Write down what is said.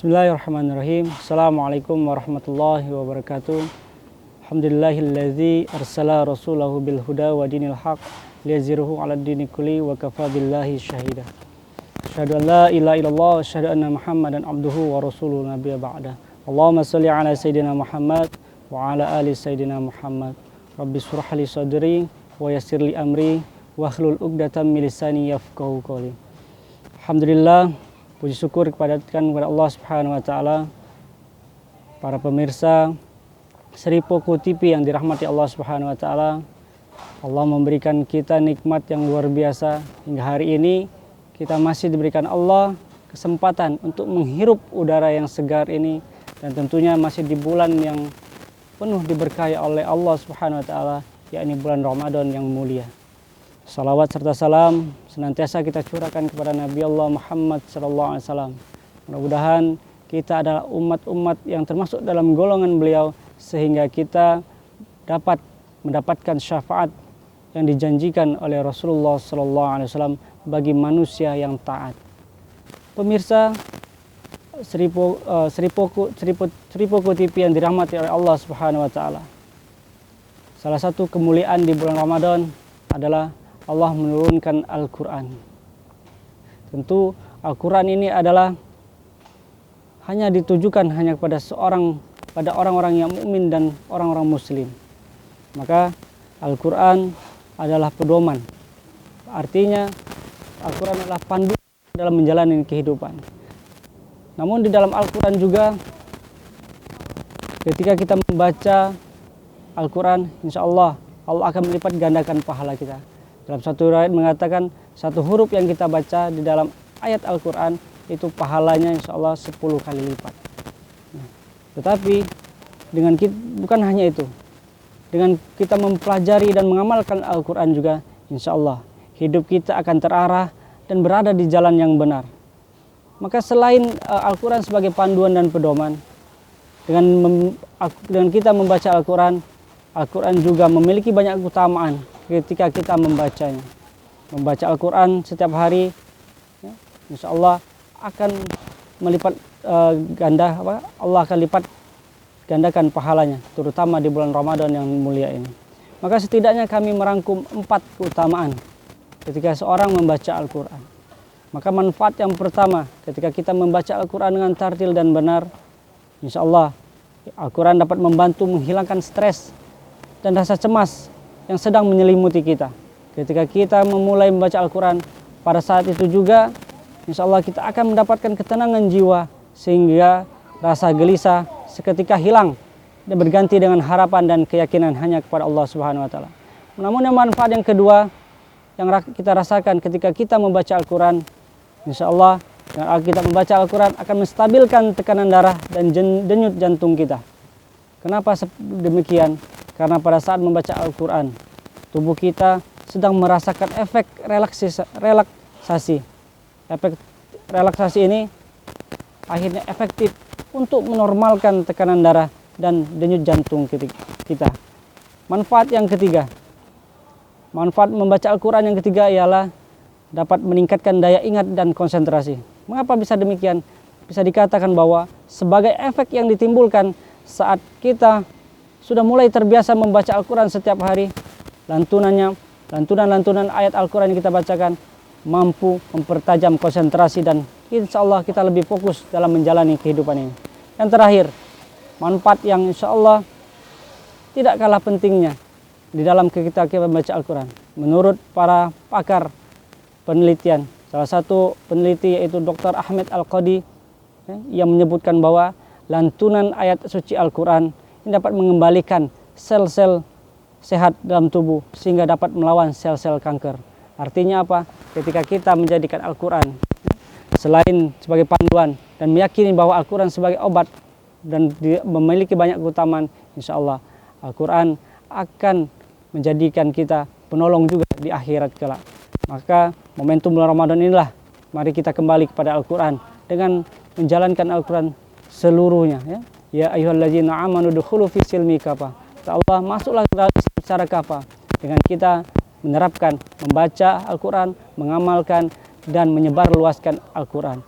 Bismillahirrahmanirrahim. Assalamualaikum warahmatullahi wabarakatuh. Alhamdulillahilladzi arsala rasulahu bil huda wa dinil haq liyazhirahu 'alad dini kulli wa kafa billahi syahida. Asyhadu an la ilaha illallah wa asyhadu anna Muhammadan abduhu wa rasuluhu nabiyya ba'da. Allahumma shalli 'ala sayyidina Muhammad wa 'ala ali sayyidina Muhammad. Rabbi shrah li sadri wa yassir li amri wa hlul 'uqdatam min lisani yafqahu qawli. Alhamdulillah, puji syukur kepada Allah Subhanahu wa taala. Para pemirsa Sri Poko TV yang dirahmati Allah Subhanahu wa taala. Allah memberikan kita nikmat yang luar biasa hingga hari ini kita masih diberikan Allah kesempatan untuk menghirup udara yang segar ini, dan tentunya masih di bulan yang penuh diberkahi oleh Allah Subhanahu wa taala, yakni bulan Ramadan yang mulia. Salawat serta salam senantiasa kita curahkan kepada Nabi Allah Muhammad SAW. Mudah-mudahan kita adalah umat-umat yang termasuk dalam golongan beliau, sehingga kita dapat mendapatkan syafaat yang dijanjikan oleh Rasulullah SAW bagi manusia yang taat. Pemirsa Sri Poko TV yang dirahmati oleh Allah Subhanahu wa taala. Salah satu kemuliaan di bulan Ramadan adalah Allah menurunkan Al-Quran. Tentu Al-Quran ini adalah hanya ditujukan hanya kepada orang-orang yang mukmin dan orang-orang muslim. Maka Al-Quran adalah pedoman. Artinya Al-Quran adalah panduan dalam menjalani kehidupan. Namun di dalam Al-Quran juga, ketika kita membaca Al-Quran, insya Allah akan melipat gandakan pahala kita. Dalam satu ayat mengatakan satu huruf yang kita baca di dalam ayat Al-Quran itu pahalanya insya Allah 10 kali lipat. Nah, tetapi bukan hanya itu, dengan kita mempelajari dan mengamalkan Al-Quran juga, insya Allah hidup kita akan terarah dan berada di jalan yang benar. Maka selain Al-Quran sebagai panduan dan pedoman, dengan kita membaca Al-Quran, Al-Quran juga memiliki banyak keutamaan ketika kita membacanya. Membaca Al-Quran setiap hari, ya, insya Allah akan melipat Allah akan lipat gandakan pahalanya, terutama di bulan Ramadan yang mulia ini. Maka setidaknya kami merangkum 4 keutamaan ketika seorang membaca Al-Quran. Maka manfaat yang pertama, ketika kita membaca Al-Quran dengan tartil dan benar, insya Allah Al-Quran dapat membantu menghilangkan stres dan rasa cemas yang sedang menyelimuti kita. Ketika kita memulai membaca Al-Quran, pada saat itu juga insya Allah kita akan mendapatkan ketenangan jiwa, sehingga rasa gelisah seketika hilang dan berganti dengan harapan dan keyakinan hanya kepada Allah Subhanahu wa taala. Namun yang manfaat yang kedua yang kita rasakan ketika kita membaca Al-Quran, insya Allah dengan kita membaca Al-Quran akan menstabilkan tekanan darah dan denyut jantung kita. Kenapa demikian? Karena pada saat membaca Al-Quran, tubuh kita sedang merasakan efek relaksasi. Efek relaksasi ini akhirnya efektif untuk menormalkan tekanan darah dan denyut jantung kita. Manfaat yang ketiga, manfaat membaca Al-Quran yang ketiga ialah dapat meningkatkan daya ingat dan konsentrasi. Mengapa bisa demikian? Bisa dikatakan bahwa sebagai efek yang ditimbulkan saat kita sudah mulai terbiasa membaca Al-Quran setiap hari, lantunan ayat Al-Quran yang kita bacakan mampu mempertajam konsentrasi, dan insya Allah kita lebih fokus dalam menjalani kehidupan ini. Yang terakhir, manfaat yang insya Allah tidak kalah pentingnya di dalam kita membaca Al-Quran. Menurut para pakar penelitian, salah satu peneliti yaitu Dr. Ahmed Al-Qadi, yang menyebutkan bahwa lantunan ayat suci Al-Quran ini dapat mengembalikan sel-sel sehat dalam tubuh sehingga dapat melawan sel-sel kanker. Artinya apa? Ketika kita menjadikan Al-Quran selain sebagai panduan dan meyakini bahwa Al-Quran sebagai obat dan memiliki banyak keutamaan, insya Allah Al-Quran akan menjadikan kita penolong juga di akhirat kelak. Maka momentum bulan Ramadan inilah, mari kita kembali kepada Al-Quran dengan menjalankan Al-Quran seluruhnya, ya. Ya ayyuhallazina amanu dukhulu fi silmi kafa. Allah masuklah ke dalam secara kafa dengan kita menerapkan, membaca Al-Quran, mengamalkan dan menyebarluaskan Al-Quran.